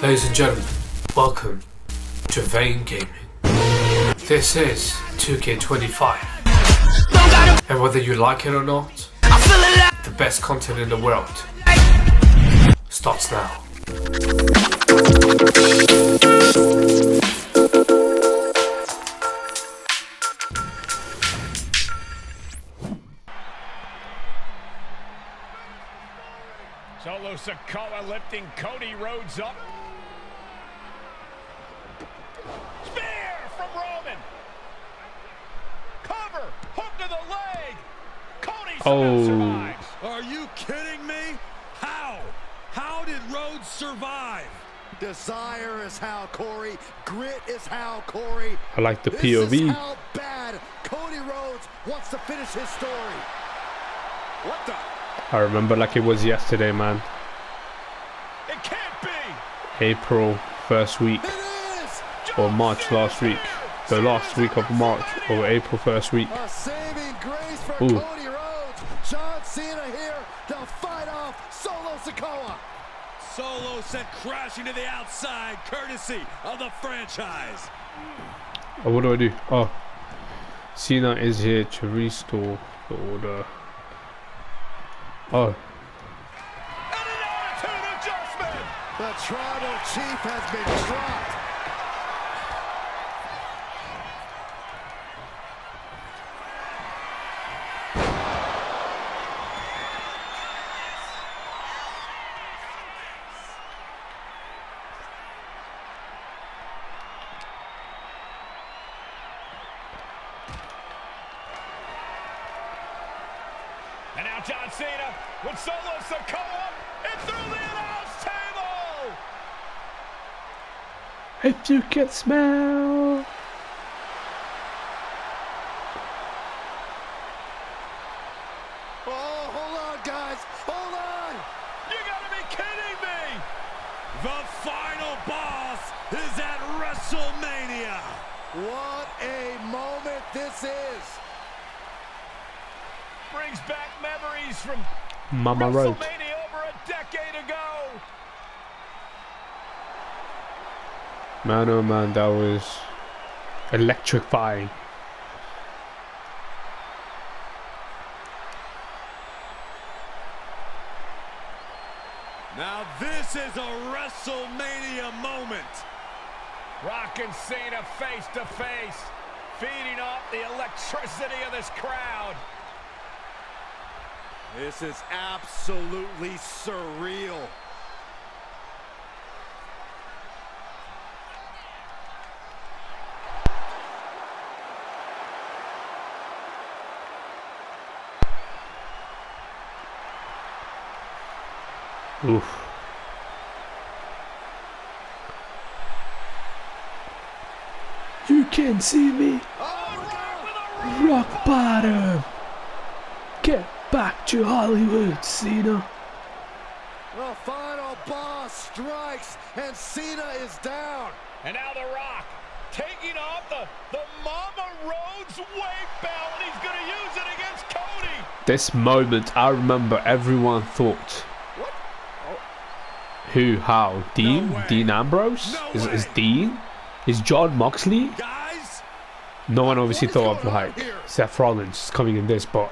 Ladies and gentlemen, welcome to Vane Gaming. This is 2K25, and whether you like it or not, the best content in the world starts now. Solo Sikoa lifting Cody Rhodes up. Spear from Roman. Cover, hook to the leg. Cody survives. Are you kidding me? How? How did Rhodes survive? Desire is how, Corey. Grit is how, Corey. I like the This POV. is how bad Cody Rhodes wants to finish his story. What the? I remember like it was yesterday, man. It can't be. April first week, It is! or March last week. The last week of March, or April first week. A saving grace for Ooh. Cody Rhodes. John Cena here to fight off Solo Sikoa. Solo sent crashing to the outside, courtesy of the franchise. Oh, what do? Oh, Cena is here to restore the order. Oh, And an attitude adjustment. The tribal chief has been dropped. And now John Cena with Solo Sikoa and through the announce table. if you can smell. Oh, hold on, guys. Hold on. You gotta be kidding me. The final boss is at WrestleMania. What a moment this is. Brings back memories from Mama Road. WrestleMania over a decade ago. Man, oh man, that was electrifying. Now this is a WrestleMania moment. Rock and Cena face to face, feeding off the electricity of this crowd. This is absolutely surreal. Oof. You can see me. Rock bottom. Get back to Hollywood, Cena. The final boss strikes and Cena is down. And now The Rock taking off the Mama Rhodes weight belt, and he's going to use it against Cody. This moment, I remember everyone thought. What? Who? How? Dean? No way. Dean Ambrose? No Is way. Dean? Is John Moxley? Guys, No one obviously What is thought of going on like here? Seth Rollins coming in this, but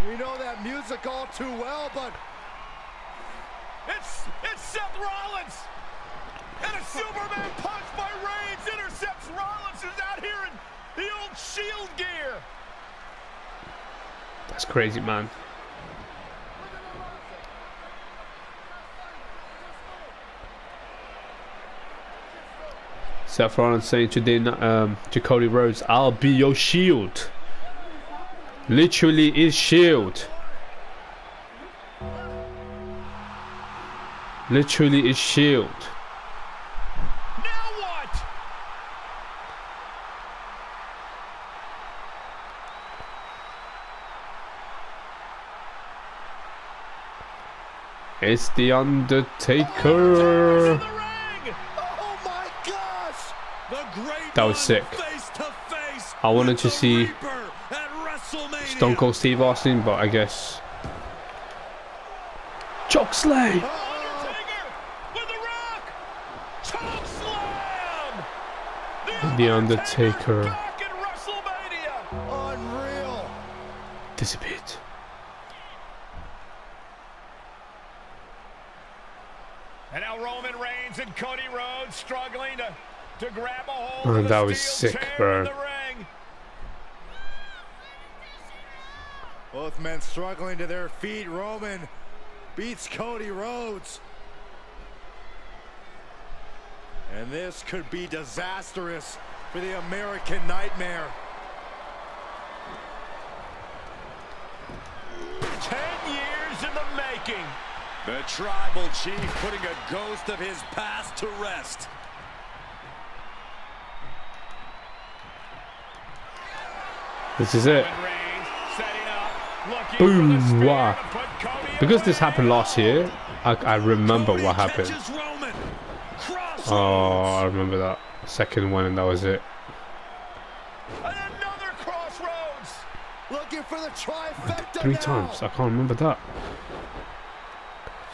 We know that music all too well, but It's Seth Rollins. And a Superman punch by Reigns intercepts Rollins, who's out here in the old Shield gear. that's crazy, man. Seth Rollins saying to Cody Rhodes, "I'll be your shield." Literally is shield. Literally is shield. Now what? It's the Undertaker. The ring. oh my gosh! the great That was one sick. face I wanted to see At WrestleMania. Stone Cold Steve Austin, but I guess choke slam. Undertaker with the Rock. Choke slam. The Undertaker Back in WrestleMania. Unreal. disappeared. And now Roman Reigns and Cody Rhodes struggling to grab a hold Man, of that the was steel sick, chair bro. in the ring. Both men struggling to their feet. Roman beats Cody Rhodes. And this could be disastrous for the American Nightmare. 10 years in the making. The Tribal Chief putting a ghost of his past to rest. This is it. Roman Reigns setting up, looking Boom, for the spear wow. to put Cody Because this away. happened last year, I remember Cody what happened. catches Roman. Crossroads. Oh, I remember that second one, and that was it. And another crossroads. Looking for the trifecta 3 now. times. I can't remember that.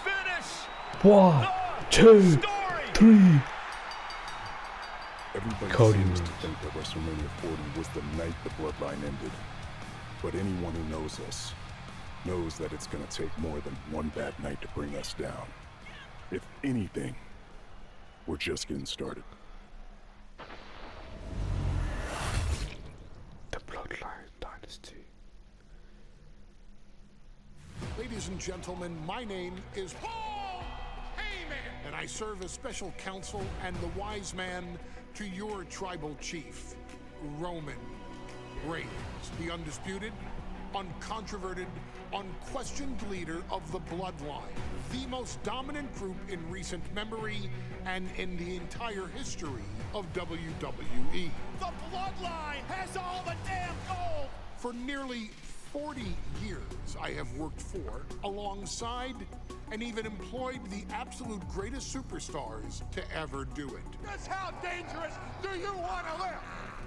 Finish 1, the 2, story. 3. Everybody Cody seems to Rhodes. think that WrestleMania 40 was the night the bloodline ended. But anyone who knows us knows that it's going to take more than one bad night to bring us down. If anything, we're just getting started. The Bloodline Dynasty. Ladies and gentlemen, my name is Paul Heyman, and I serve as special counsel and the wise man to your tribal chief, Roman Reigns, the undisputed, uncontroverted, unquestioned leader of the Bloodline, the most dominant group in recent memory and in the entire history of WWE. The bloodline has all the damn gold. For nearly 40 years, I have worked for, alongside, and even employed the absolute greatest superstars to ever do it. Just how dangerous do you want to live?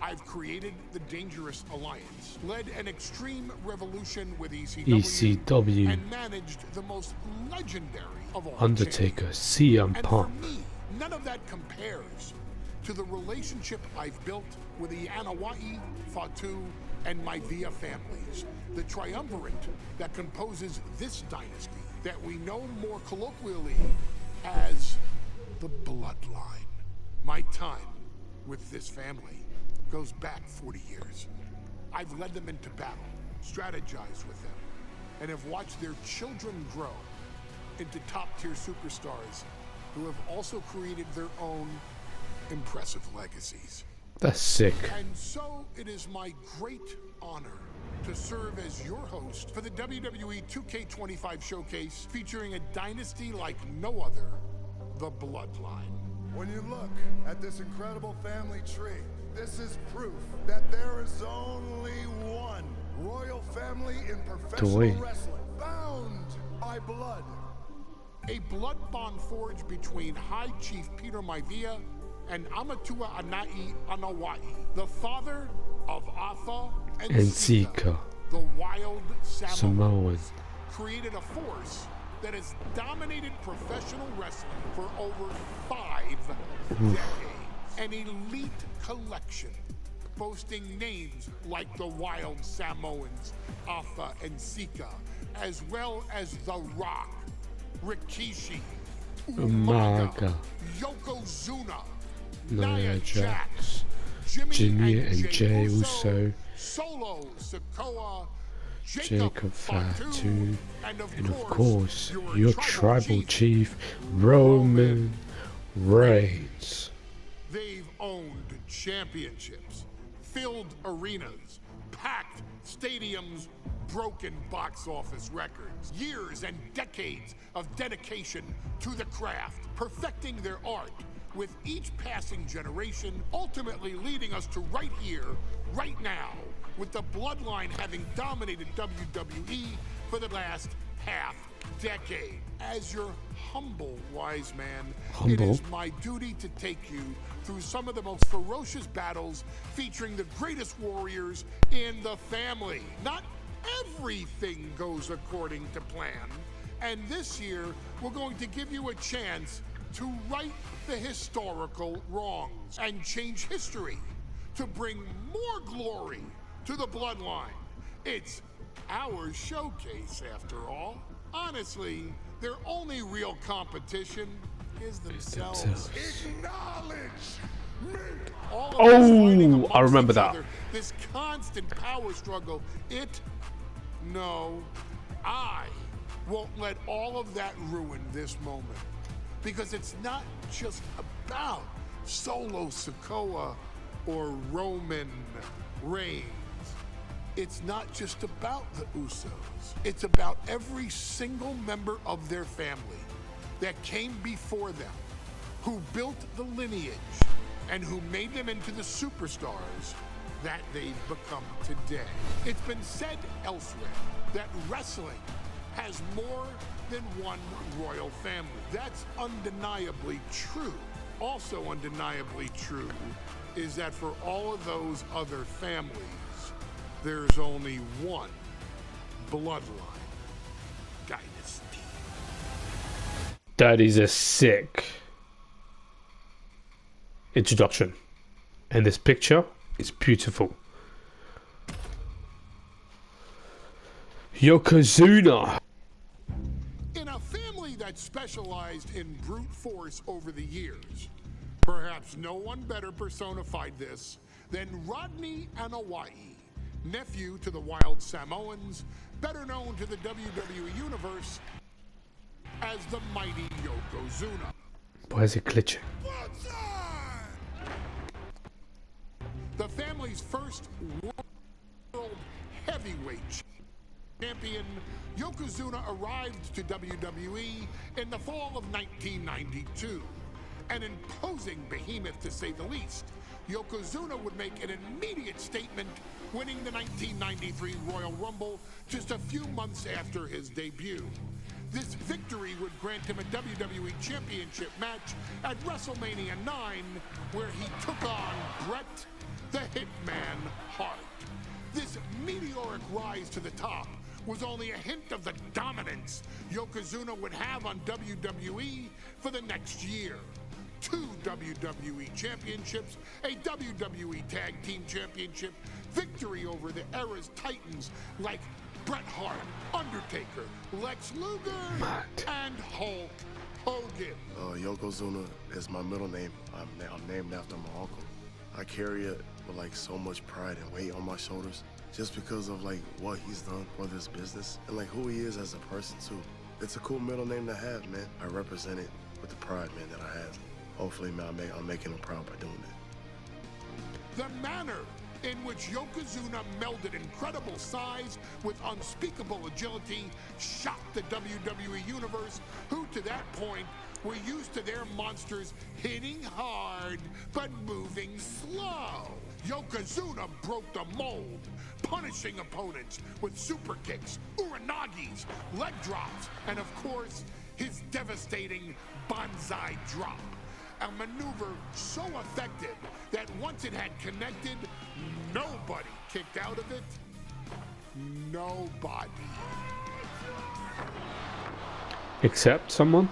I've created the Dangerous Alliance, led an extreme revolution with ECW. and managed the most legendary of all Undertaker, chains. CM And Punk. for me, none of that compares to the relationship I've built with the Anawa'i, Fatu, and Maivia families, the triumvirate that composes this dynasty that we know more colloquially as the Bloodline. My time with this family goes back 40 years. I've led them into battle, strategized with them, and have watched their children grow into top-tier superstars who have also created their own impressive legacies. That's sick. And so it is my great honor to serve as your host for the WWE 2K25 showcase featuring a dynasty like no other, the Bloodline. When you look at this incredible family tree, this is proof that there is only one royal family in professional Dwayne. wrestling, bound by blood. A blood bond forged between High Chief Peter Maivia and Amatua Anai Anawa'i, the father of Atha and Sika, the wild Samoans, Samoan. created a force that has dominated professional wrestling for over 5 decades. An elite collection boasting names like the Wild Samoans, Atha and Sika, as well as The Rock, Rikishi, Umaga, Yokozuna, Nia Nia Jax, Jimmy Jimmy and and Jay Uso, Uso, Solo Sikoa, Jacob Fatu, and of course, your tribal chief, Roman Reigns. They've owned championships, filled arenas, packed stadiums, broken box office records, years and decades of dedication to the craft, perfecting their art with each passing generation, ultimately leading us to right here, right now, with the Bloodline having dominated WWE for the last half-decade. As your humble wise man, it Humble? is my duty to take you through some of the most ferocious battles featuring the greatest warriors in the family. Not everything goes according to plan, and this year we're going to give you a chance to right the historical wrongs and change history to bring more glory to the bloodline. It's our showcase, after all. Honestly, their only real competition is themselves. Acknowledge me! All of this fighting amongst I remember each that. other, this constant power struggle, no, I won't let all of that ruin this moment. Because it's not just about Solo Sikoa or Roman Reigns. It's not just about the Usos. It's about every single member of their family that came before them, who built the lineage and who made them into the superstars that they've become today. It's been said elsewhere that wrestling has more than one royal family. That's undeniably true. Also undeniably true is that for all of those other families, there's only one bloodline dynasty. That is a sick introduction. And this picture is beautiful. Yokozuna. In a family that specialized in brute force over the years, perhaps no one better personified this than Rodney Anawai, nephew to the Wild Samoans, better known to the WWE Universe as the mighty Yokozuna. Why is it glitching? The family's first world heavyweight champion, Yokozuna arrived to WWE in the fall of 1992. An imposing behemoth, to say the least, Yokozuna would make an immediate statement, winning the 1993 Royal Rumble just a few months after his debut. This victory would grant him a WWE Championship match at WrestleMania 9, where he took on Bret the Hitman Hart. This meteoric rise to the top was only a hint of the dominance Yokozuna would have on WWE for the next year. 2 WWE championships, a WWE Tag Team Championship, victory over the era's titans like Bret Hart, Undertaker, Lex Luger, and Hulk Hogan. Yokozuna is my middle name. I'm named after my uncle. I carry it with like so much pride and weight on my shoulders just because of like what he's done for this business and like who he is as a person too. It's a cool middle name to have, man. I represent it with the pride, man, that I have. Hopefully, man, I'm making him proud by doing it. The manner in which Yokozuna melded incredible size with unspeakable agility shocked the WWE Universe, who to that point were used to their monsters hitting hard but moving slow. Yokozuna broke the mold, punishing opponents with super kicks, uranagis, leg drops, and of course, his devastating Banzai drop. A maneuver so effective that once it had connected, nobody kicked out of it. Nobody. Except someone?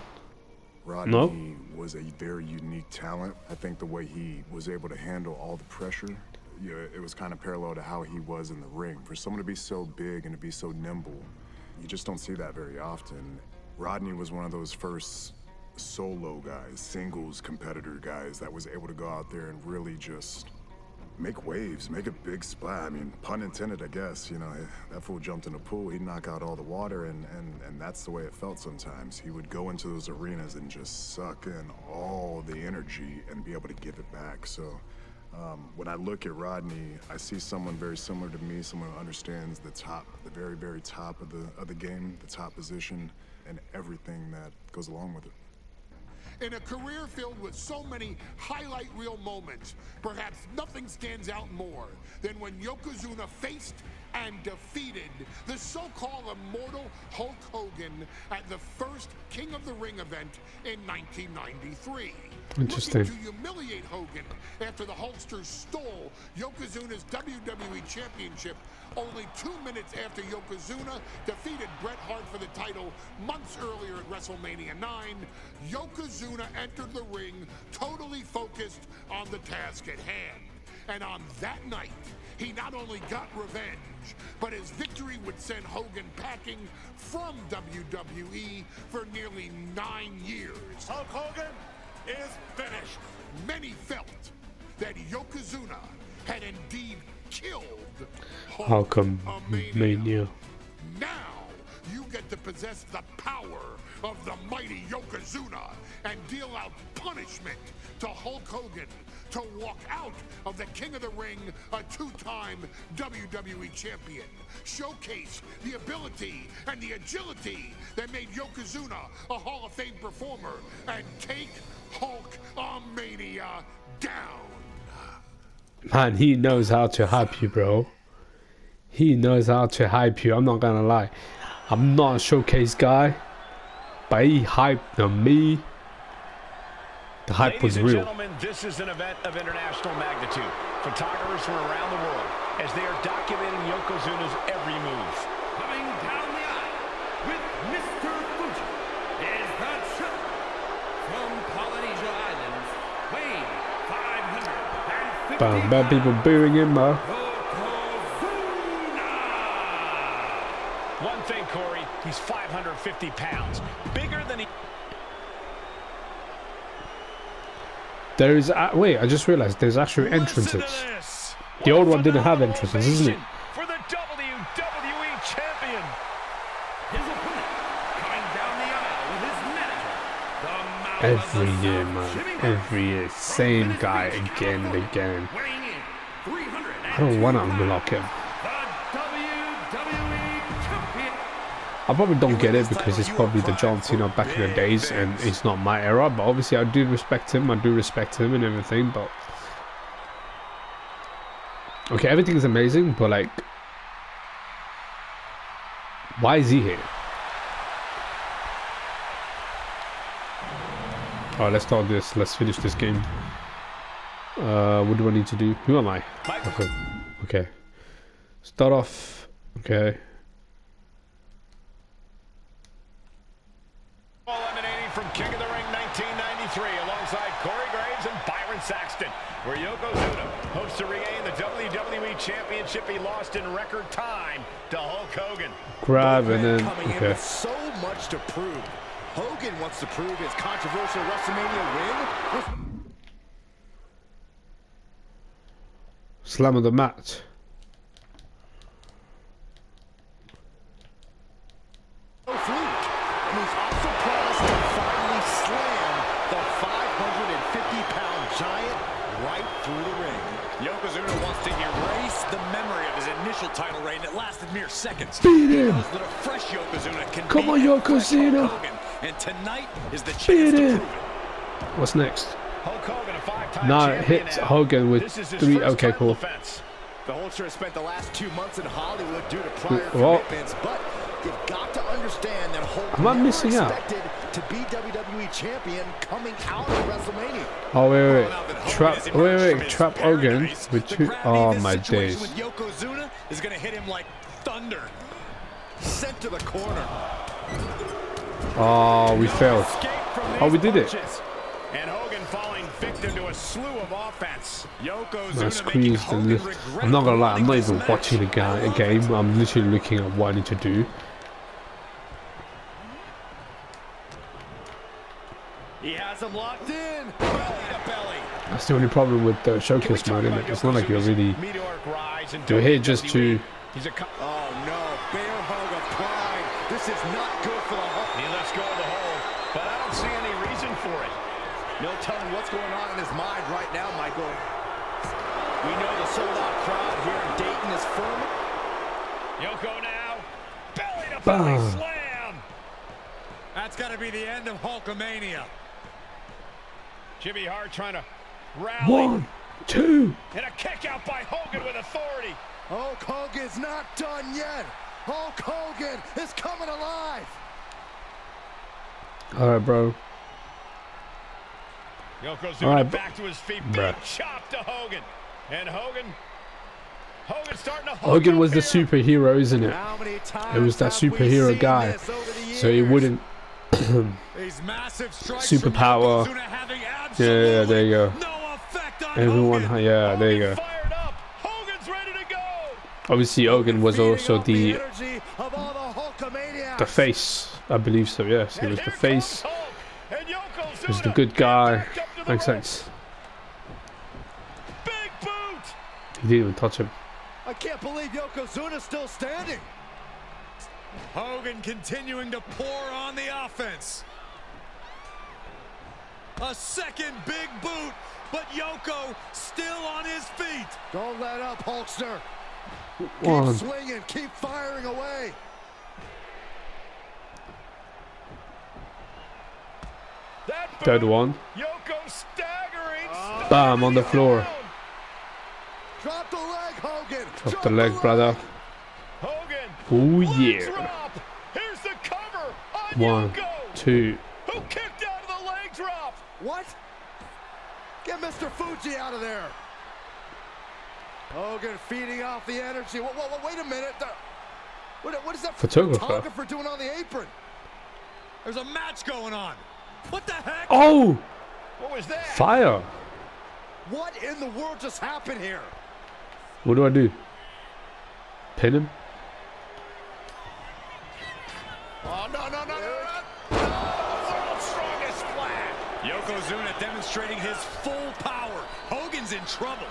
Rodney was a very unique talent. I think the way he was able to handle all the pressure, it was kind of parallel to how he was in the ring. For someone to be so big and to be so nimble, you just don't see that very often. Rodney was one of those first solo guys, singles competitor guys that was able to go out there and really just make waves, make a big splash. I mean, pun intended, I guess. You know, that fool jumped in the pool, he'd knock out all the water, and that's the way it felt sometimes. He would go into those arenas and just suck in all the energy and be able to give it back. So when I look at Rodney, I see someone very similar to me, someone who understands the top, the very, very top of the game, the top position, and everything that goes along with it. In a career filled with so many highlight reel moments, perhaps nothing stands out more than when Yokozuna faced and defeated the so-called immortal Hulk Hogan at the first King of the Ring event in 1993. Interesting. Looking to humiliate Hogan after the Hulkster stole Yokozuna's WWE Championship only 2 minutes after Yokozuna defeated Bret Hart for the title months earlier at WrestleMania 9, Yokozuna entered the ring totally focused on the task at hand. And on that night, he not only got revenge, but his victory would send Hogan packing from WWE for nearly 9 years. Hulk Hogan is finished. Many felt that Yokozuna had indeed killed Hulkamania. Now you get to possess the power of the mighty Yokozuna and deal out punishment to Hulk Hogan to walk out of the King of the Ring, a 2-time WWE champion. Showcase the ability and the agility that made Yokozuna a Hall of Fame performer and take Hulkamania down. Man, he knows how to hype you, bro. He knows how to hype you. I'm not gonna lie. I'm not a showcase guy, but he hyped me. The hype was real. Ladies and gentlemen, this is an event of international magnitude. Photographers from around the world as they are documenting Yokozuna's every move. Coming down the aisle with Mr. Fuji is the champ from Polynesia Islands, weighing 550 Bam, bad people booing him, bro. One thing, Corey, he's 550 pounds. Bigger than he... There is... wait, I just realized there's actually entrances. The old one didn't have entrances, isn't it? For the WWE champion. His opponent coming down the aisle with his manager, the man Every year, man. Every year. Same guy again and again. weighing in 300. I don't want to unlock him. The WWE champion. I probably don't get it because it's probably the John Cena back in the days and it's not my era, but obviously I do respect him. I do respect him and everything, but okay, everything is amazing, but like, why is he here? Alright, let's start this. Let's finish this game. What do I need to do? Who am I? Okay. Start off. Okay. Eliminating from King of the Ring 1993 alongside Corey Graves and Byron Saxton, where Yokozuna hopes to regain the WWE Championship he lost in record time to Hulk Hogan. Grab and then okay. So much to prove. Hogan wants to prove his controversial WrestleMania win. Slam of the mat. No fluke. And he's also promised to finally slam the 550-pound giant right through the ring. Yokozuna wants to erase the memory of his initial title reign that lasted mere seconds. Beat him. He knows that a fresh Yokozuna can Come on, beat a fresh Yokozuna. Hulk Hogan, and tonight is the chance Beat to him. prove it. What's next? Hulk Hogan, a 5-time Now champion hit now. Hogan with This is his 3. first Okay, title cool. defense. The Hulkster has spent the last 2 months in Hollywood due to prior Well, commitments, but you've got to understand that Hulk am I never missing out? expected to be WWE champion coming out of WrestleMania. Oh wait. Trap Hogan with 2. Oh my days. With Yokozuna is going to hit him like thunder. Sent to the corner. Oh, we failed. Oh, we did it. And Hogan falling victim to a slew of offense. Yokozuna I squeezed and lift. I'm not gonna lie, I'm not even watching the game. I'm literally looking at what I need to do. He has him locked in. Belly to belly. That's the only problem with the showcase mode, isn't it? It's not like you're really. You're here just to. Oh no, bear hug of pride. This is not good for the Hulk. He lets go of the hold, but I don't see any reason for it. No telling what's going on in his mind right now, Michael. We know the sold-out crowd here in Dayton is firm. Yoko now. Belly to Bam. belly slam. That's got to be the end of Hulkamania. Jimmy Hart trying to rally. 1, 2. And a kick out by Hogan with authority. Hulk Hogan's not done yet. Hulk Hogan is coming alive. All right, bro. Yokozuna All right, back to his feet. bruh. Big chop to Hogan. And Hogan starting to Hogan was the here. superhero, isn't it? How many times It was that have we superhero seen guy. this over the So he years? wouldn't. These massive strikes Superpower. from Yokozuna having Yeah, there you go. no effect on Everyone, Hogan. yeah, there you go. Fired up. Hogan's ready to go. Obviously, Hogan was Feeding also off the the energy of all the Hulkamaniacs. face, I believe so. Yes, he And was the here face. comes Hulk. And Yokozuna He was the good guy. back up to the Makes ropes. sense. Big boot. He didn't even touch him. I can't believe Yokozuna's still standing. Hogan continuing to pour on the offense. A second big boot, but Yoko still on his feet. Don't let up, Hulkster. Keep 1. swinging, keep firing away. That boot. Third one. Yoko staggering. Bam, on the floor. Drop the leg, Hogan. Drop the leg, brother. Hogan. Oh, Leg yeah. drop. Here's the cover on 1, Yoko. 2. Who kicked out of the leg drop? What? Get Mr. Fuji out of there. Hogan feeding off the energy. Wait a minute. What is that photographer doing on the apron? There's a match going on. What the heck? Oh! What was that? Fire! What in the world just happened here? What do I do? Pin him? Oh, no. World's strongest flat. Yokozuna demonstrating his full power. Hogan's in trouble.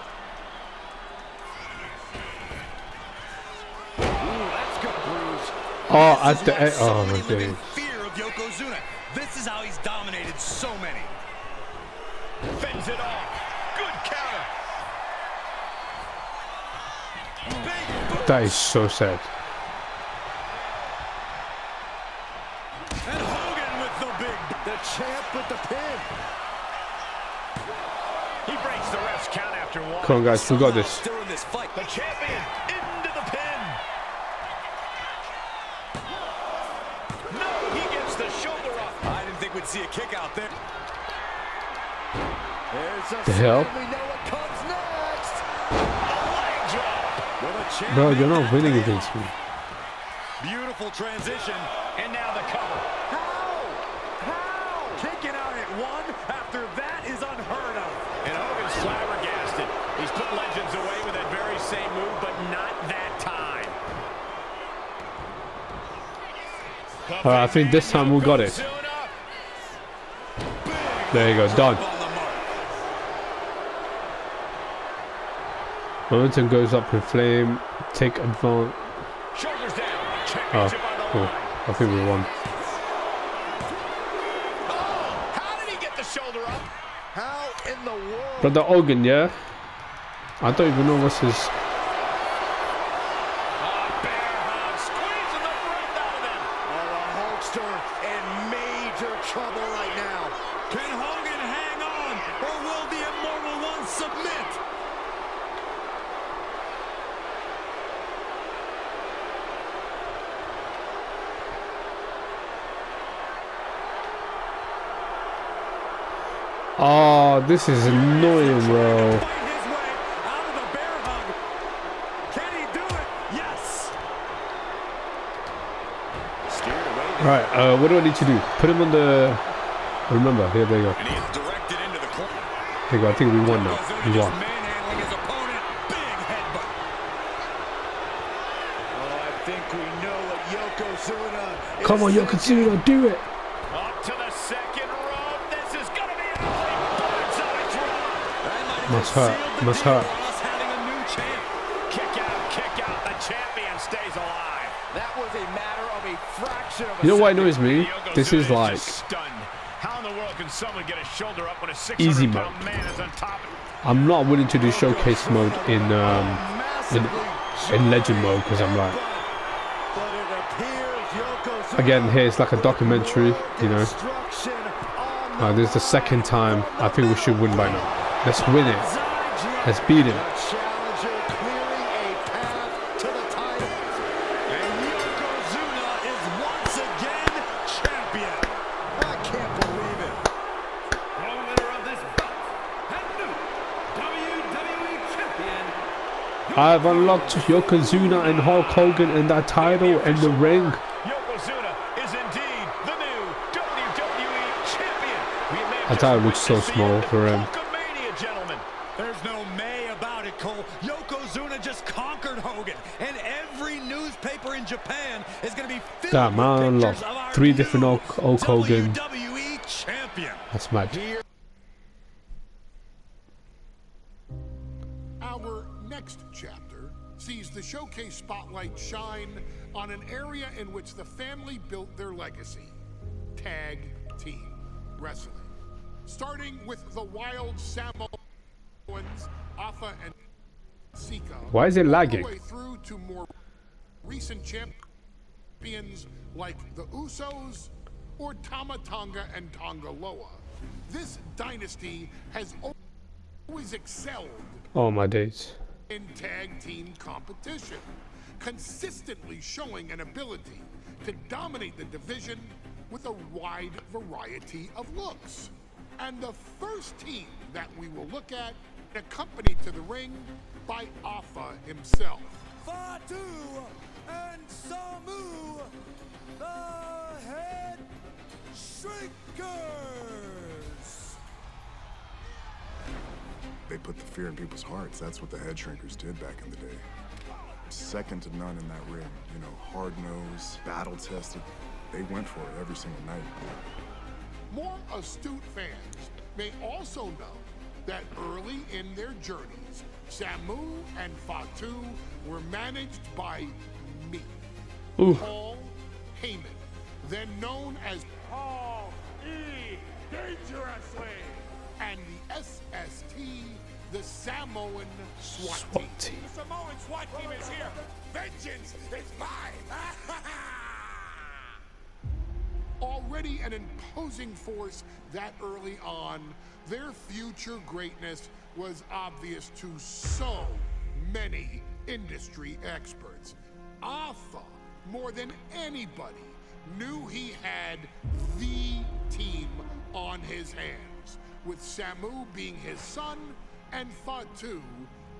Ooh, that's good, Bruce. Oh, at This is the why end. so Oh, many my live in days. fear of Yokozuna. This is how he's dominated so many. Fends it off. Good counter. Big boot. That is so sad. And Hogan with the big. The champ with the pin. He breaks the ref's count after one. Come on, guys, we got this. Still in this fight. The champion into the pin. No, he gets the shoulder up. I didn't think we'd see a kick out there. There's a The hell? sign. We know what comes next. A leg drop. Well, the champion Bro, you're not that winning day. against me. Beautiful transition. And now the cover. How? Kicking out at one after that is unheard of. And Hogan's flabbergasted. He's put legends away with that very same move, but not that time. All right, I think this time we got it. There you go, done. On the mark. Momentum goes up in flame. Take advantage. Shoulders down. Oh, Championship on the cool. line. I think we won. Oh, how did he get the shoulder up? How in the world? Brother Hogan, yeah? I don't even know what's his... Bear hug, squeezing the breath out of them. Oh, the Hulkster in major trouble right now. Can Hogan hang on, or will the Immortal One submit? Oh, this is annoying, bro. Fight his way out of the bear hug. Can he do it? Yes. Steered away. Right, what do I need to do? Put him on the... Remember, here, there you go. And he is directed into the corner. There you go, I think we won now. We Just won. manhandling his opponent. Big headbutt. Oh, I think we know what Yokozuna is Come on, thinking. Yokozuna, do it. Up to the second rope. This is going to be an ugly bullseye drop. Must hurt, must hurt. Us having a new champ. Kick out, kick out. The champion stays alive. That was a matter of a fraction of a You know what second. annoys me? Yokozuna This is like just stunned. How in the world can someone get a shoulder up when a easy 600-pound mode. man is on top of it? I'm not willing to do showcase mode in legend mode because I'm like, But it appears Yokozuna again, here it's like a documentary, you know. destruction on This is the second time. I think we should win by now. Let's win it. Let's beat him. Challenger clearing a path to the title. And Yokozuna is once again champion. I can't believe it. The winner of this belt and new WWE champion. I've unlocked Yokozuna and Hulk Hogan and that title in the ring. Yokozuna is indeed the new WWE champion. That title looks so small for him. Gentlemen. There's no May about it, Cole. Yokozuna just conquered Hogan, and every newspaper in Japan is going to be filled Damn, man, with unlocked pictures of our 3 different new Hulk Hogan. WWE champion. That's magic. Our next chapter sees the showcase spotlight shine on an area in which the family built their legacy: tag team wrestling. Starting with the Wild Samoans, Alpha and Sika. Why is it lagging? All the way through to more recent champions like the Usos or Tama Tonga and Tonga Loa. This dynasty has always excelled Oh my days. in tag team competition, consistently showing an ability to dominate the division with a wide variety of looks. And the first team that we will look at, accompanied to the ring by Alpha himself. Fatu and Samu, the Head Shrinkers. They put the fear in people's hearts. That's what the Head Shrinkers did back in the day. Second to none in that ring. You know, hard-nosed, battle-tested. They went for it every single night. More astute fans may also know that early in their journeys, Samu and Fatu were managed by me, Paul Heyman, then known as Paul E. Dangerously, and the SST, the Samoan SWAT team. The Samoan SWAT team is here. Vengeance is mine. Already an imposing force that early on, their future greatness was obvious to so many industry experts. Alpha, more than anybody, knew he had the team on his hands, with Samu being his son and Fatu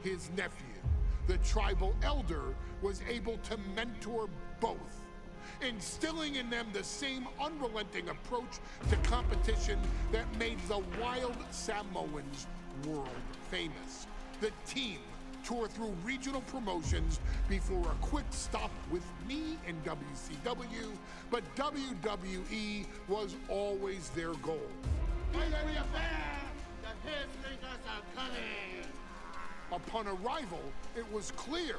his nephew. The tribal elder was able to mentor both, instilling in them the same unrelenting approach to competition that made the Wild Samoans world famous. The team toured through regional promotions before a quick stop with me in WCW, but WWE was always their goal. Upon arrival, it was clear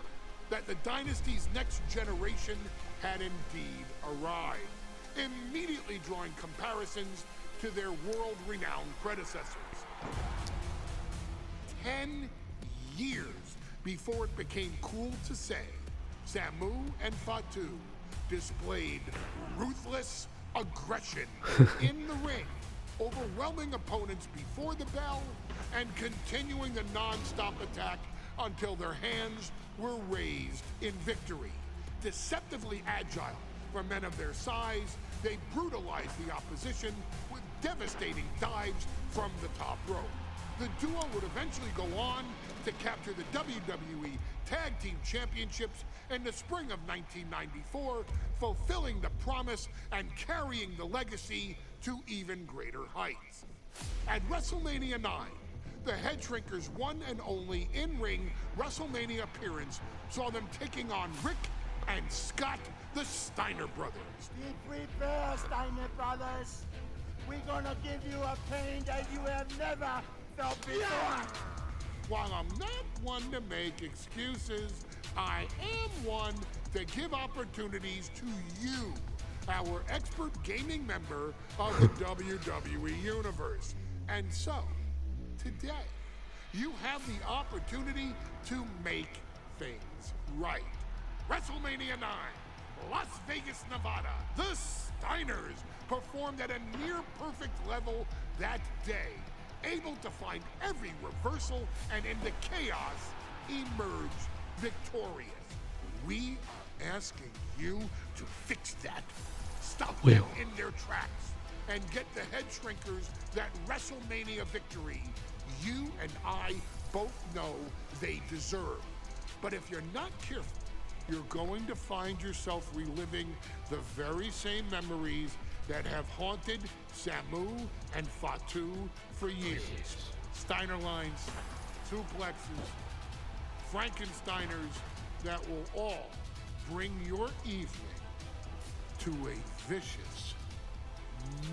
that the dynasty's next generation had indeed arrived, immediately drawing comparisons to their world-renowned predecessors. 10 years before it became cool to say, Samu and Fatu displayed ruthless aggression in the ring, overwhelming opponents before the bell and continuing the non-stop attack until their hands were raised in victory. Deceptively agile for men of their size, they brutalized the opposition with devastating dives from the top rope. The duo would eventually go on to capture the WWE Tag Team Championships in the spring of 1994, fulfilling the promise and carrying the legacy to even greater heights. At WrestleMania 9, the Head Shrinkers' one and only in-ring WrestleMania appearance saw them taking on Rick and Scott, the Steiner brothers. Be prepared, Steiner brothers. We're gonna give you a pain that you have never felt before. While I'm not one to make excuses, I am one to give opportunities to you, our expert gaming member of the WWE Universe. And so, today, you have the opportunity to make things right. WrestleMania 9, Las Vegas, Nevada. The Steiners performed at a near-perfect level that day, able to find every reversal and in the chaos emerge victorious. We are asking you to fix that. Stop them in their tracks and get the head shrinkers that WrestleMania victory you and I both know they deserve. But if you're not careful, you're going to find yourself reliving the very same memories that have haunted Samu and Fatu for years. Steiner lines, suplexes, Frankensteiners that will all bring your evening to a vicious,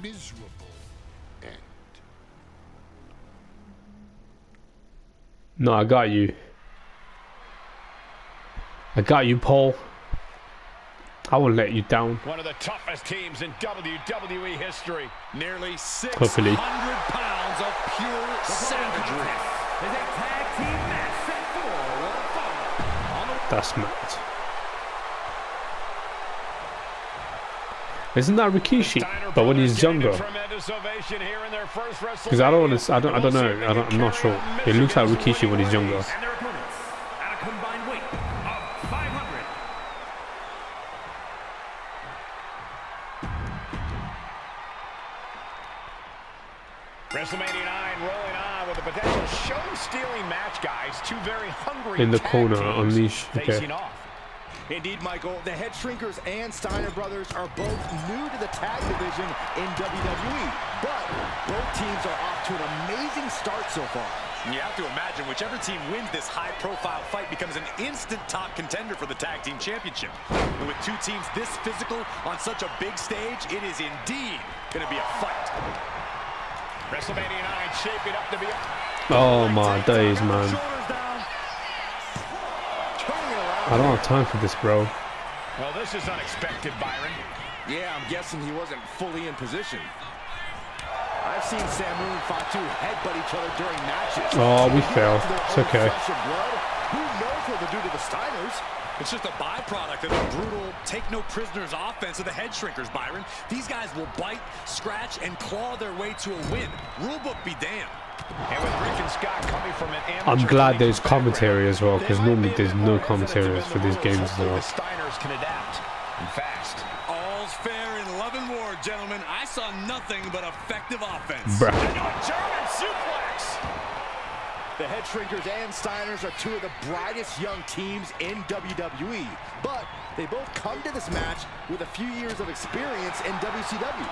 miserable end. No, I got you. I got you, Paul. I won't let you down. One of the toughest teams in WWE history. Nearly 600 Hopefully. pounds of pure savagery. Is a tag team match set for That's mad. Isn't that Rikishi? But when he's younger. Because I don't know. I'm not sure. It looks like Rikishi when he's younger. and their opponents at a combined weight of 500. WrestleMania 9 rolling on with a potential show-stealing match, guys. Two very hungry In the tag corner, teams Unleash. Okay. facing off. Indeed, Michael, the Head Shrinkers and Steiner brothers are both new to the tag division in WWE, but both teams are off to an amazing start so far. You have to imagine whichever team wins this high-profile fight becomes an instant top contender for the Tag Team Championship. And with two teams this physical on such a big stage, it is indeed going to be a fight. WrestleMania 9 shaping up to be Oh my days, man. I don't have time for this, bro. Well, this is unexpected, Byron. Yeah, I'm guessing he wasn't fully in position. I've seen Samu and Fatu headbutt each other during matches. Oh, we fell. It's okay. Who knows what they'll do to the Steiners? It's just a byproduct of the brutal take-no-prisoners offense of the Head Shrinkers, Byron. These guys will bite, scratch, and claw their way to a win. Rulebook be damned. And with Rick and Scott coming from an I'm glad there's commentary as well, because normally there's no commentary for these games though. The Steiners can adapt and fast. All's fair in love and war, gentlemen. I saw nothing but effective offense. Bruh. German suplex. The Head Shrinkers and Steiners are two of the brightest young teams in WWE, but they both come to this match with a few years of experience in WCW.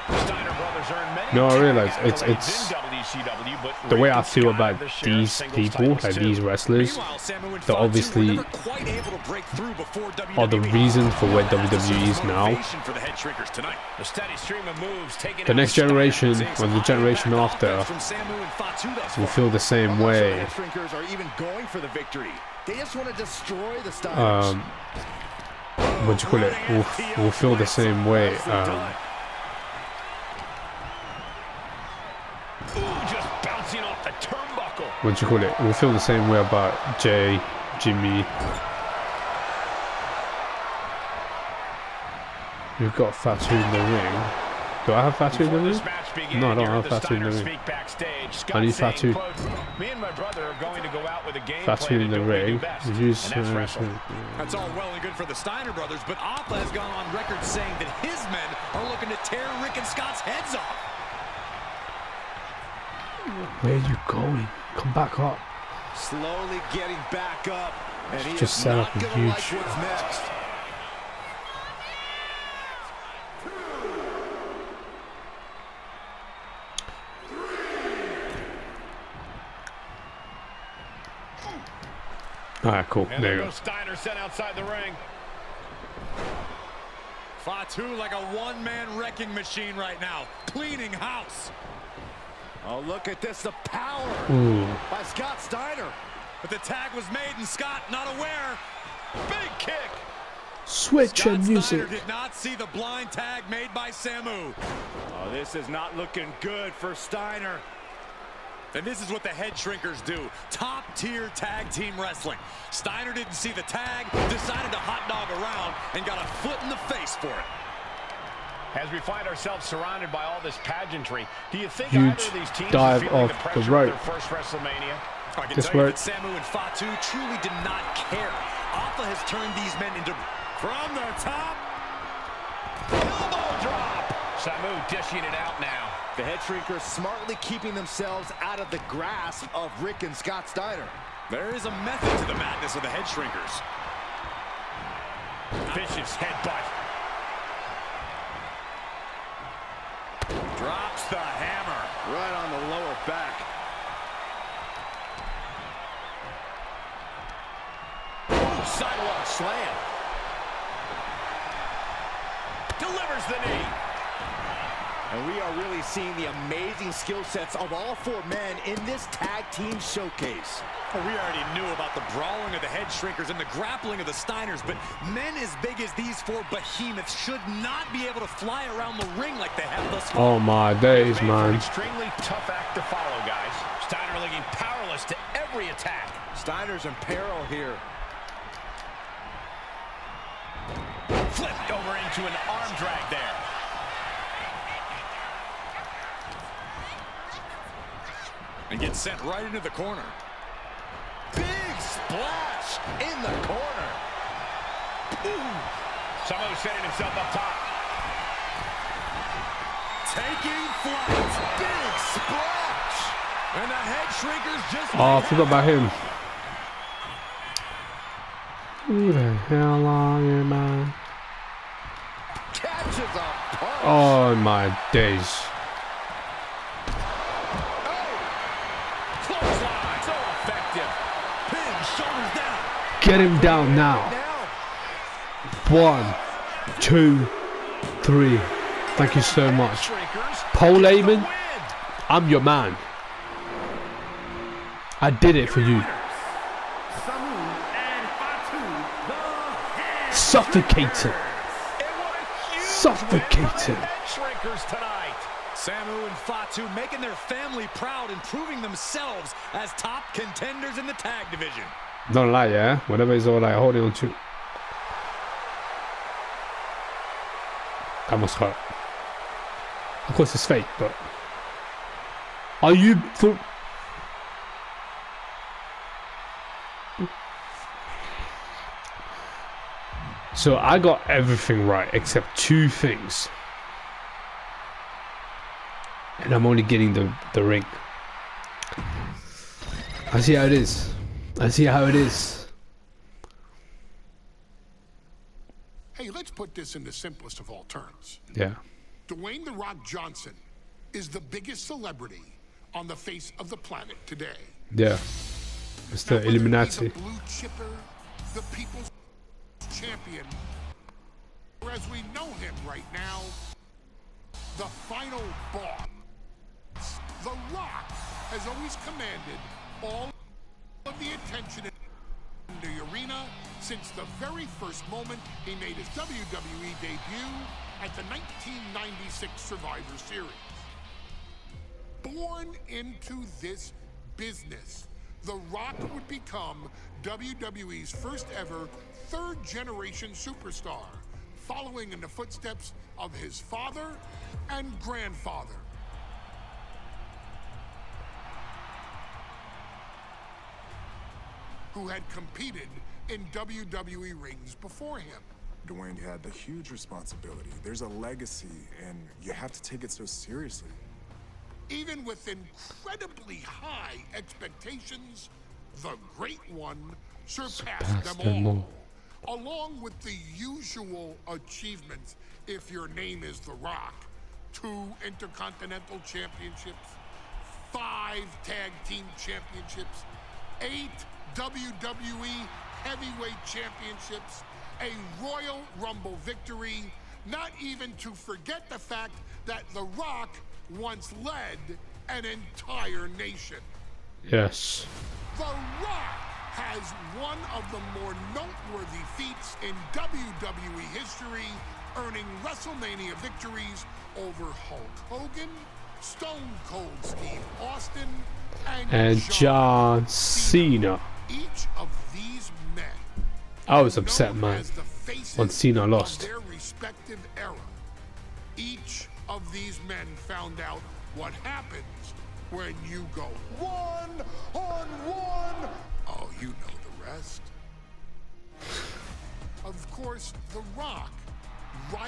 Steiner brothers earned many No, I realize accolades it's in WCW, but the way Rick I and feel Scott about have the share of these singles people, titles, like too. these wrestlers, Meanwhile, Samu and they're Fatu obviously were never quite able to break through before are the WWE. reason for where WWE is now. Motivation for the Head Shrinkers tonight. The steady stream of moves taking The out next Steiner. generation, or the High generation impact after, offense from Samu and Fatu thus will far. feel the same I'm not sure the way. Head Shrinkers are even going for the victory. They just want to destroy the Steiners. What do you call it? Will feel the same way. Ooh, just bouncing off the turnbuckle. What do you call it? We'll feel the same way about Jay, Jimmy. We've got Fatu in the ring. Do I have Fatu in the ring? No, I don't have Fatu in the ring. I need Fatu. Me and my brother are going to go out with a game Fatu plan in to the do what we do ring. best, Use, and that's wrestle. That's all well and good for the Steiner brothers, but Alpha has gone on record saying that his men are looking to tear Rick and Scott's heads off. Where are you going? Come back up. Slowly getting back up, and he Just is set not up a gonna huge like what's next. Alright, cool. And There you there go. goes Steiner sent outside the ring. Fatu like a one-man wrecking machine right now, cleaning house. Oh, look at this, the power Ooh. by Scott Steiner. But the tag was made and Scott not aware. Big kick. Switch Scott and Steiner music. did not see the blind tag made by Samu. Oh, this is not looking good for Steiner. And this is what the Head Shrinkers do. Top-tier tag team wrestling. Steiner didn't see the tag, decided to hot dog around, and got a foot in the face for it. As we find ourselves surrounded by all this pageantry, do you think Huge either of these teams dive are feeling off the the pressure rope. of their first WrestleMania? I can This tell you worked. that Samu and Fatu truly did not care. Alpha has turned these men into... From the top. Elbow drop. Samu dishing it out now. The head shrinkers smartly keeping themselves out of the grasp of Rick and Scott Steiner. There is a method to the madness of the head shrinkers. Vicious headbutt. Drops the hammer. Right on the lower back. Ooh, sidewalk slam. Delivers the knee. And we are really seeing the amazing skill sets of all four men in this tag team showcase. Well, we already knew about the brawling of the head shrinkers and the grappling of the Steiners, but men as big as these four behemoths should not be able to fly around the ring like they have thus far. Oh my days, Made for an man. extremely tough act to follow, guys. Steiner looking powerless to every attack. Steiner's in peril here. Flipped over into an arm drag there. And gets sent right into the corner. Big splash in the corner. Ooh. Samu setting himself up top. Taking flight. Big splash. And the head shrinkers just... Oh, I forgot about him. Who the hell are you, man? Catches a punch. Oh my days. Clothesline. So effective. Pin, shoulders down. Get him down now. 1, 2, 3. Thank you so much. Shrinkers. Paul Get the Heyman, win. I'm your man. I did it for you. Suffocating. Suffocating. Shrinkers tonight. Samu and Fatu making their family proud and proving themselves as top contenders in the tag division. Don't lie, yeah? Whatever is all like holding on to. That must hurt. Of course it's fake, but... Are you... For... So I got everything right except 2 things. And I'm only getting the ring. I see how it is. I see how it is. Hey, let's put this in the simplest of all terms. Yeah. Dwayne "The Rock" Johnson is the biggest celebrity on the face of the planet today. Yeah. It's the Now, whether Illuminati. he's a blue chipper, the people's champion, or as we know him right now, the final boss. The Rock has always commanded all of the attention in the arena since the very first moment he made his WWE debut at the 1996 Survivor Series. Born into this business, The Rock would become WWE's first ever third-generation superstar, following in the footsteps of his father and grandfather. Who had competed in WWE rings before him. Dwayne had the huge responsibility. There's a legacy, and you have to take it so seriously. Even with incredibly high expectations, the Great One surpassed them all. Along with the usual achievements, if your name is The Rock: 2 Intercontinental Championships, 5 Tag Team Championships, 8 WWE Heavyweight Championships, a Royal Rumble victory, not even to forget the fact that The Rock once led an entire nation. Yes. The Rock has one of the more noteworthy feats in WWE history, earning WrestleMania victories over Hulk Hogan, Stone Cold Steve Austin, And John Cena. Each of these men, I was upset, known man, as the faces when Cena of lost. their respective era. Each of these men found out what happens when you go one-on-one. Oh, you know the rest. Of course, The Rock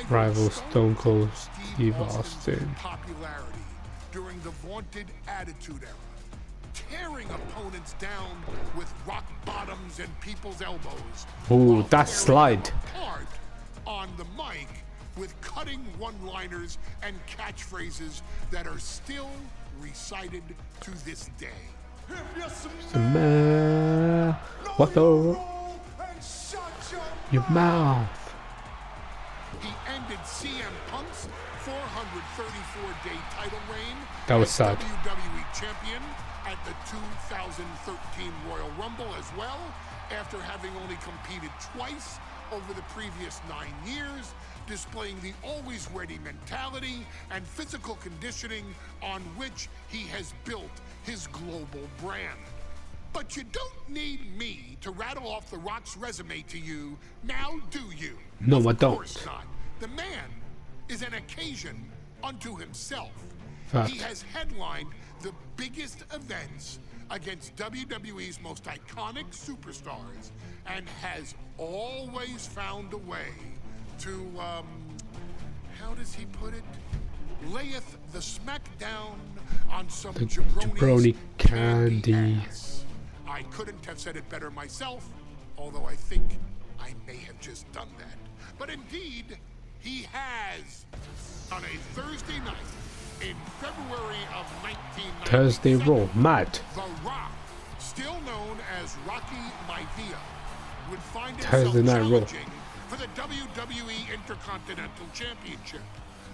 Rival Stone Cold Steve Austin. Popularity during the vaunted Attitude Era, tearing opponents down with rock bottoms and people's elbows. Ooh, that slide. Apart on the mic with cutting one-liners and catchphrases that are still recited to this day. What the? Your mouth. He ended CM Punk's 434-day title reign. That was sad. WWE champion at the 2013 Royal Rumble as well, after having only competed twice over the previous 9 years, displaying the always ready mentality and physical conditioning on which he has built his global brand. But you don't need me to rattle off The Rock's resume to you, now do you? No, I don't. Of course not. The man is an occasion unto himself. Fact. He has headlined the biggest events against WWE's most iconic superstars and has always found a way to, how does he put it? Layeth the smackdown on some The jabroni jabroni candy. ass. I couldn't have said it better myself, although I think I may have just done that. But indeed, he has. On a Thursday night in February of 1997, Thursday Raw, mad. The Rock, still known as Rocky Maivia, would find Thursday himself Night Raw. challenging for the WWE Intercontinental Championship.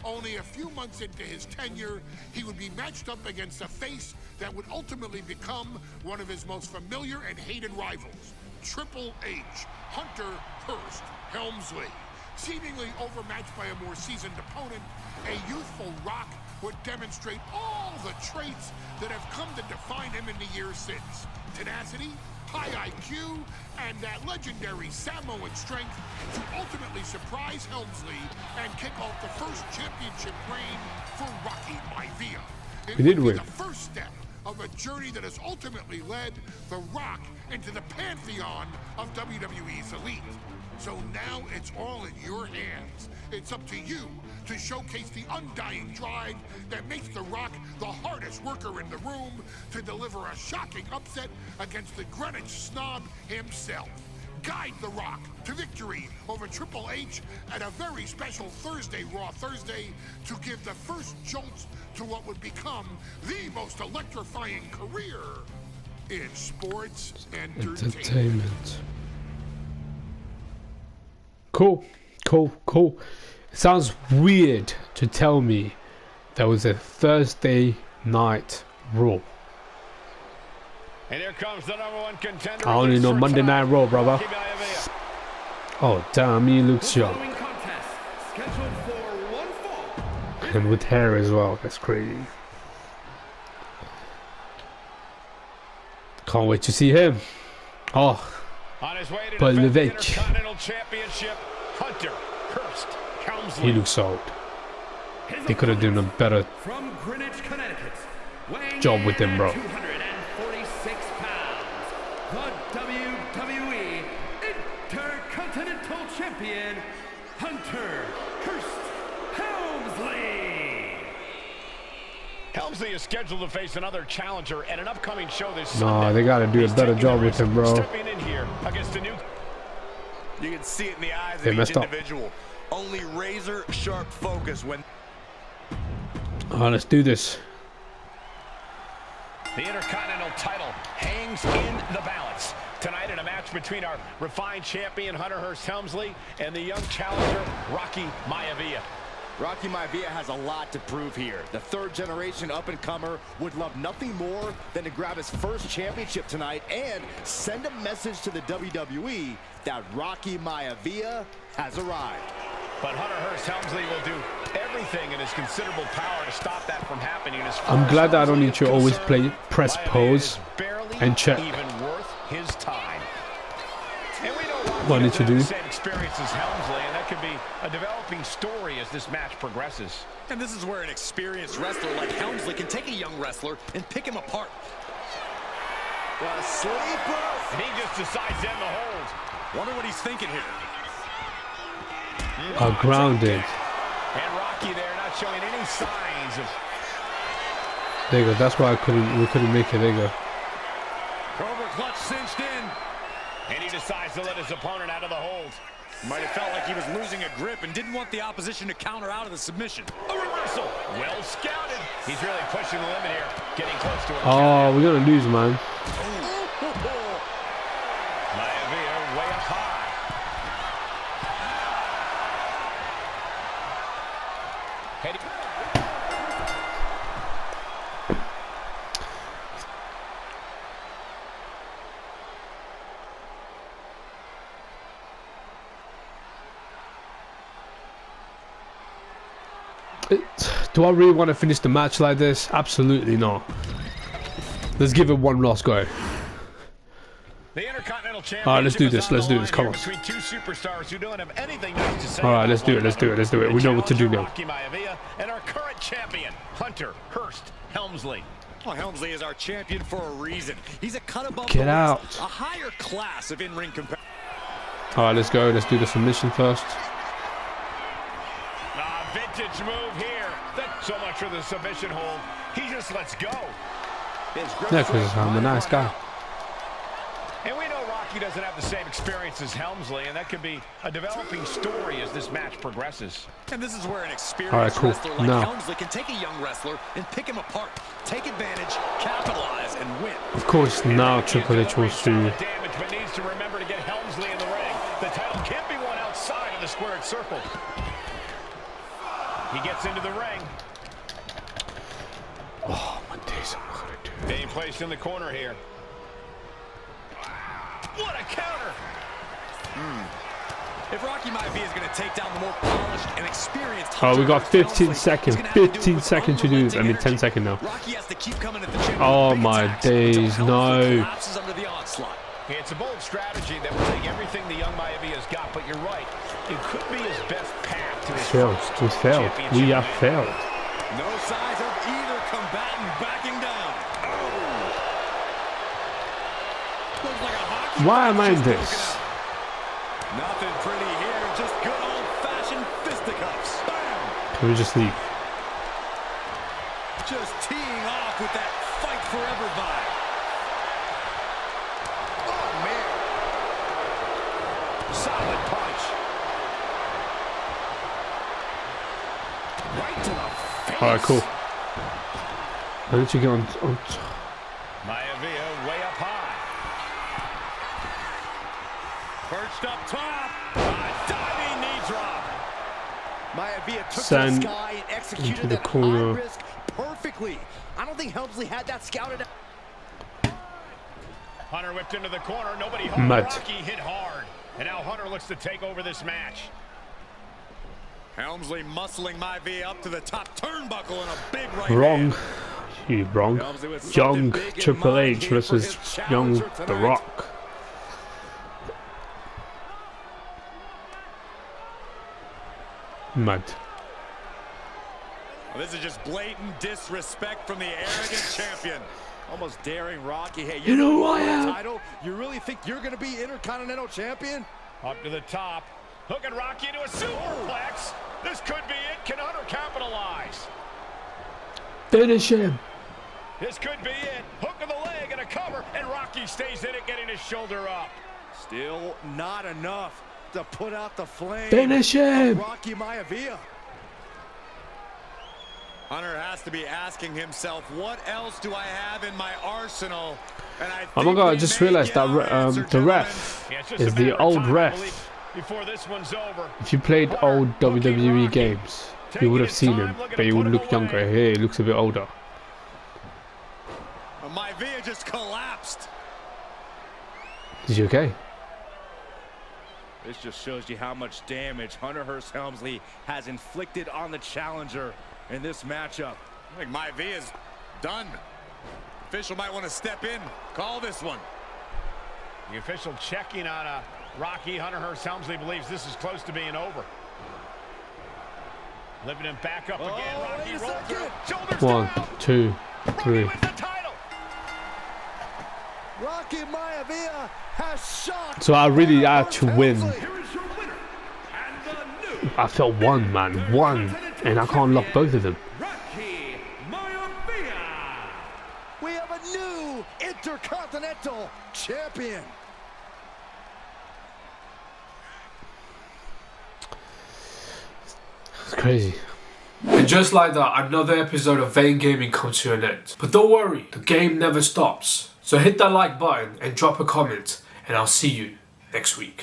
Only a few months into his tenure, he would be matched up against a face that would ultimately become one of his most familiar and hated rivals, Triple H, Hunter Hearst Helmsley. Seemingly overmatched by a more seasoned opponent, a youthful Rock would demonstrate all the traits that have come to define him in the years since. Tenacity, high IQ, and that legendary Samoan strength to ultimately surprise Helmsley and kick off the first championship reign for Rocky Maivia. It We did would be win. the first step of a journey that has ultimately led The Rock into the pantheon of WWE's elite. So now it's all in your hands. It's up to you to showcase the undying drive that makes The Rock the hardest worker in the room to deliver a shocking upset against the Greenwich snob himself. Guide The Rock to victory over Triple H at a very special Thursday Raw Thursday to give the first jolts to what would become the most electrifying career in sports entertainment. Cool. It sounds weird to tell me there was a Thursday Night Raw. And here comes the #1 contender. I only know Monday Night Raw, brother. Oh, damn, he looks young. And with hair as well, that's crazy. Can't wait to see him. Oh, On his way to but defend the Vivek, Intercontinental Championship, Hunter Hearst Helmsley. he looks old. They could have done a better From Greenwich, Connecticut, job with him, bro. 246 pounds, the WWE Intercontinental Champion, Hunter Hearst Helmsley. Helmsley is scheduled to face another challenger at an upcoming show this No, Sunday. they gotta do a He's better taking job the with risk him, bro. Stepping in here against a new. You can see it in the eyes They of each messed up. individual. Only razor sharp focus when Oh, let's do this. The Intercontinental title hangs in the balance tonight in a match between our refined champion Hunter Hearst Helmsley and the young challenger Rocky Maivia. Rocky Maivia has a lot to prove here. The third-generation up-and-comer would love nothing more than to grab his first championship tonight and send a message to the WWE that Rocky Maivia has arrived. But Hunter Hearst Helmsley will do everything in his considerable power to stop that from happening. As far I'm glad as that I don't Helmsley need to is always concerned, press Maivia pause is barely and check. even worth his time. And we know what I need to do. Same experience as Helmsley, and that could be a developing story as this match progresses. And this is where an experienced wrestler like Helmsley can take a young wrestler and pick him apart. The sleeper. And he just decides to end the hold. Wonder what he's thinking here. Grounded. And Rocky there not showing any signs of... There you go. That's why we couldn't make it. There you go. Cobra clutch cinched in. And he decides to let his opponent out of the hold. Might have felt like he was losing a grip and didn't want the opposition to counter out of the submission. A reversal. Well scouted. He's really pushing the limit here. Getting close to it. Oh, we're gonna lose, man. Maivia way up high. Do I really want to finish the match like this? Absolutely not. Let's give it one last go. The Intercontinental Championship. All right, let's do this. Let's do this. Come on. Between two superstars who don't have anything nice to say. All right, let's do it. Let's do it. Let's do it. We know what to do now. Rocky Maivia and our current champion, Hunter Hearst Helmsley. Well, Helmsley is our champion for a reason. He's a cut above Get the out. rest, a higher class of in-ring comparison. All right, let's go. Let's do the submission first. Vintage move here. So much for the submission hold. He just lets go. Yeah, because I'm a nice guy. And we know Rocky doesn't have the same experience as Helmsley, and that could be a developing story as this match progresses. And this is where an experienced wrestler like Helmsley can take a young wrestler and pick him apart, take advantage, capitalize, and win. Of course, now Triple H wants to... damage, but needs to remember to get Helmsley in the ring. The title can't be won outside of the squared circle. He gets into the ring. Oh, my days, I'm not gonna do it. Being placed in the corner here. What a counter! If Rocky Maivia is going to take down the more polished and experienced... Oh, we got 15 seconds. 15 seconds to do this. I mean, 10 seconds now. Oh, my days, no. It's a bold strategy that will take everything the young Maivia's got, but you're right. It could be his best path to his first We failed. We have failed. No signs of either combatant backing down. Why am I in this? Nothing pretty here, just good old-fashioned fisticuffs. Bam! Can we just leave? Just teeing off with that fight forever vibe. Oh, man. Solid punch. Right to the face. All right, cool. Why don't you get on Maivia way up high. Perched up top. A diving knee drop. Maivia took Send to the sky and executed into the that corner. high risk perfectly. I don't think Helmsley had that scouted out. Hunter whipped into the corner. Nobody home. Rocky hit hard. And now Hunter looks to take over this match. Helmsley muscling Maivia up to the top turnbuckle in a big right Wrong. hand. You wrong. Young Triple H versus young The Rock. Mad. Well, this is just blatant disrespect from the arrogant champion. Almost daring Rocky. Hey, you know who I am? Title? You really think you're going to be Intercontinental Champion? Up to the top. Hooking Rocky into a superplex. This could be it. Can Hunter capitalize? Finish him. This could be it. Hook of the leg and a cover. And Rocky stays in it, getting his shoulder up. Still not enough to put out the flame. Finish him. Rocky Maivia. Hunter has to be asking himself, what else do I have in my arsenal? And oh my god, I just realized that the ref is the old ref. Before this one's over. If you played old WWE games, you would have seen him, but he would look younger. Here, he looks a bit older. Maivia just collapsed. Is he okay? This just shows you how much damage Hunter Hearst Helmsley has inflicted on the challenger in this matchup. I think Maivia's done. Official might want to step in, call this one. The official checking on a Rocky Hunter Hearst Helmsley believes this is close to being over. Lifting him back up again. Rocky rolls through. Shoulders 1, down. 2, 3. Wins the title. Rocky Maivia has shocked. So I really had to win. Here is your winner, and the new I felt one, man. One. And I can't lock both of them. Rocky Maivia. We have a new Intercontinental Champion. It's crazy. And just like that, another episode of Vane Gaming comes to an end. But don't worry, the game never stops. So hit that like button and drop a comment, and I'll see you next week.